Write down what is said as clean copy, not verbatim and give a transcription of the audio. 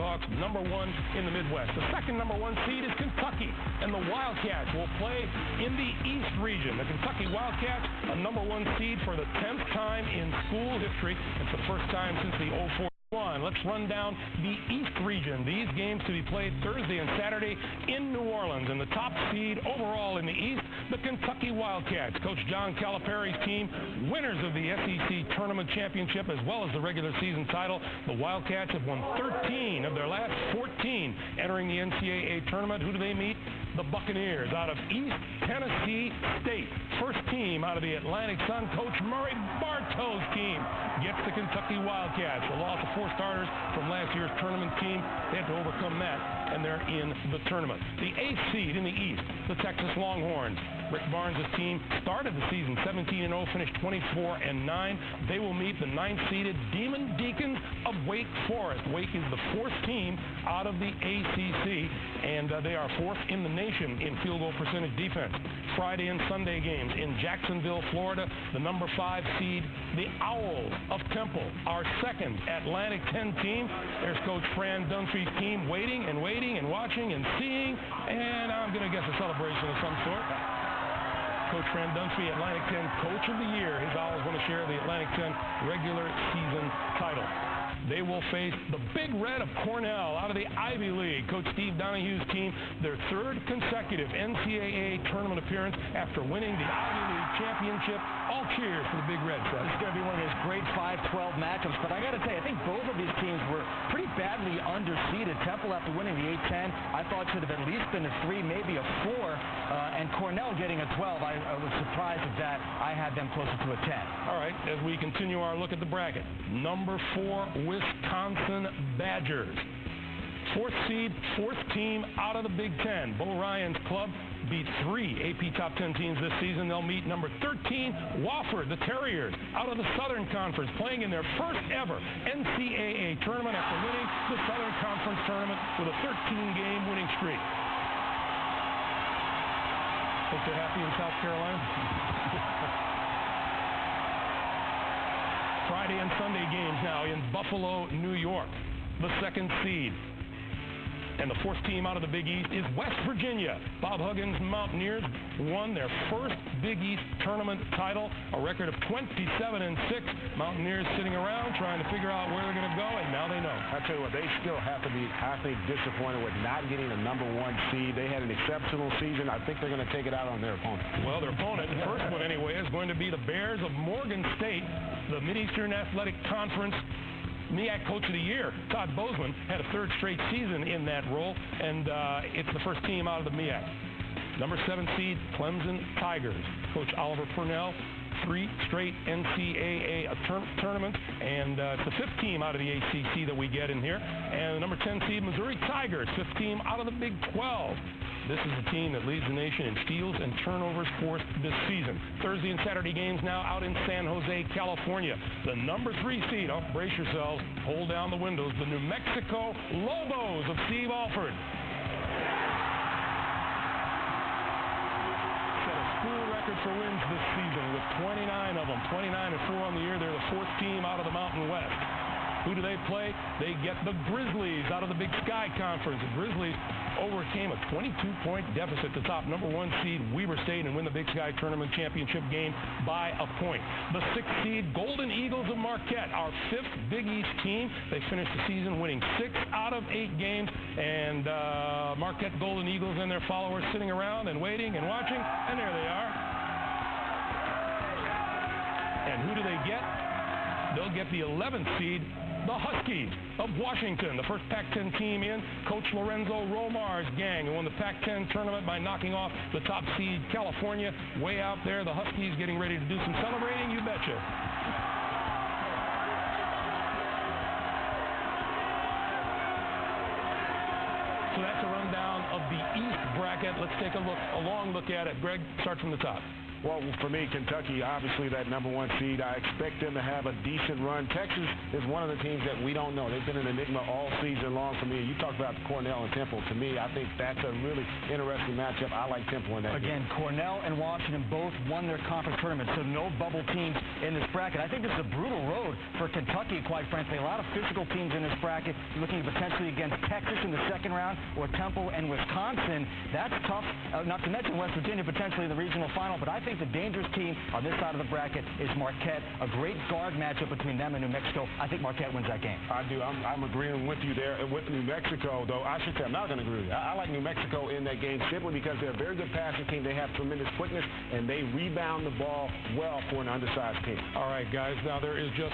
Jayhawks, number 1 in the Midwest. The second number 1 seed is Kentucky, and the Wildcats will play in the East region. The Kentucky Wildcats, a number 1 seed for the 10th time in school history, and for the first time since the 04. Let's run down the East region. These games to be played Thursday and Saturday in New Orleans. And the top seed overall in the East, the Kentucky Wildcats. Coach John Calipari's team, winners of the SEC Tournament Championship as well as the regular season title. The Wildcats have won 13 of their last 14 entering the NCAA tournament. Who do they meet? The Buccaneers out of East Tennessee State. First team out of the Atlantic Sun. Coach Murray Bartow's team gets the Kentucky Wildcats. The loss of 4 starters from last year's tournament team. They had to overcome that, and they're in the tournament. The 8th seed in the East, the Texas Longhorns. Rick Barnes' team started the season 17-0, finished 24-9. They will meet the 9th-seeded Demon Deacons of Wake Forest. Wake is the 4th team out of the ACC, and they are 4th in the nation in field goal percentage defense. Friday and Sunday games in Jacksonville, Florida. The number 5 seed, the Owls of Temple, our 2nd Atlantic 10 team. There's Coach Fran Dunphy's team waiting and watching and seeing, and I'm going to guess a celebration of some sort. Coach Fran Dunphy, Atlantic 10 Coach of the Year. His Owls want to share the Atlantic 10 regular season title. They will face the Big Red of Cornell out of the Ivy League. Coach Steve Donahue's team, their 3rd consecutive NCAA tournament appearance after winning the Ivy League championship. All cheers for the Big Red, Fred. This is going to be one of those great 5-12 matchups, but I got to tell you, I think both of these teams were pretty badly underseeded. Temple, after winning the 8-10, I thought should have at least been a 3, maybe a 4, and Cornell getting a 12. I was surprised at that. I had them closer to a 10. All right, as we continue our look at the bracket, number 4, Wisconsin Badgers. 4th seed, 4th team out of the Big Ten. Bo Ryan's club beat 3 AP Top 10 teams this season. They'll meet number 13, Wofford, the Terriers, out of the Southern Conference, playing in their first ever NCAA tournament after winning the Southern Conference tournament with a 13-game winning streak. Think they're happy in South Carolina? Friday and Sunday games now in Buffalo, New York. The 2nd seed. And the 4th team out of the Big East is West Virginia. Bob Huggins' Mountaineers won their first Big East tournament title, a record of 27-6. Mountaineers sitting around trying to figure out where they're going to go, and now they know. I tell you what, they still have to be, I think, disappointed with not getting a number 1 seed. They had an exceptional season. I think they're going to take it out on their opponent. Well, their opponent, the first one anyway, is going to be the Bears of Morgan State, the Mid-Eastern Athletic Conference MEAC Coach of the Year. Todd Bozeman had a 3rd straight season in that role, and it's the first team out of the MEAC. Number 7 seed, Clemson Tigers. Coach Oliver Purnell, 3 straight NCAA tournaments, and it's the 5th team out of the ACC that we get in here. And the number 10 seed, Missouri Tigers, 5th team out of the Big 12. This is the team that leads the nation in steals and turnovers forced this season. Thursday and Saturday games now out in San Jose, California. The number 3 seed, oh, brace yourselves, hold down the windows, the New Mexico Lobos of Steve Alford. Set a school record for wins this season with 29 of them, 29-4 on the year. They're the 4th team out of the Mountain West. Who do they play? They get the Grizzlies out of the Big Sky Conference. The Grizzlies overcame a 22-point deficit to top number 1 seed Weber State and win the Big Sky Tournament Championship game by a point. The 6th seed Golden Eagles of Marquette, our 5th Big East team. They finished the season winning 6 out of 8 games, and Marquette Golden Eagles and their followers sitting around and waiting and watching, and there they are. And who do they get? They'll get the 11th seed, the Huskies of Washington, the first Pac-10 team in. Coach Lorenzo Romar's gang, who won the Pac-10 tournament by knocking off the top seed California way out there. The Huskies getting ready to do some celebrating, you betcha. So that's a rundown of the East bracket. Let's take a long look at it. Greg, start from the top. Well, for me, Kentucky, obviously that number 1 seed. I expect them to have a decent run. Texas is one of the teams that we don't know. They've been an enigma all season long for me. You talked about Cornell and Temple. To me, I think that's a really interesting matchup. I like Temple in that game. Cornell and Washington both won their conference tournament, so no bubble teams in this bracket. I think this is a brutal road for Kentucky, quite frankly. A lot of physical teams in this bracket, looking potentially against Texas in the second round or Temple and Wisconsin. That's tough, not to mention West Virginia potentially in the regional final, but I think the dangerous team on this side of the bracket is Marquette. A great guard matchup between them and New Mexico. I think Marquette wins that game. I do. I'm agreeing with you there. With New Mexico, though, I should say I'm not going to agree with you. I like New Mexico in that game simply because they're a very good passing team. They have tremendous quickness, and they rebound the ball well for an undersized team. All right, guys. Now there is just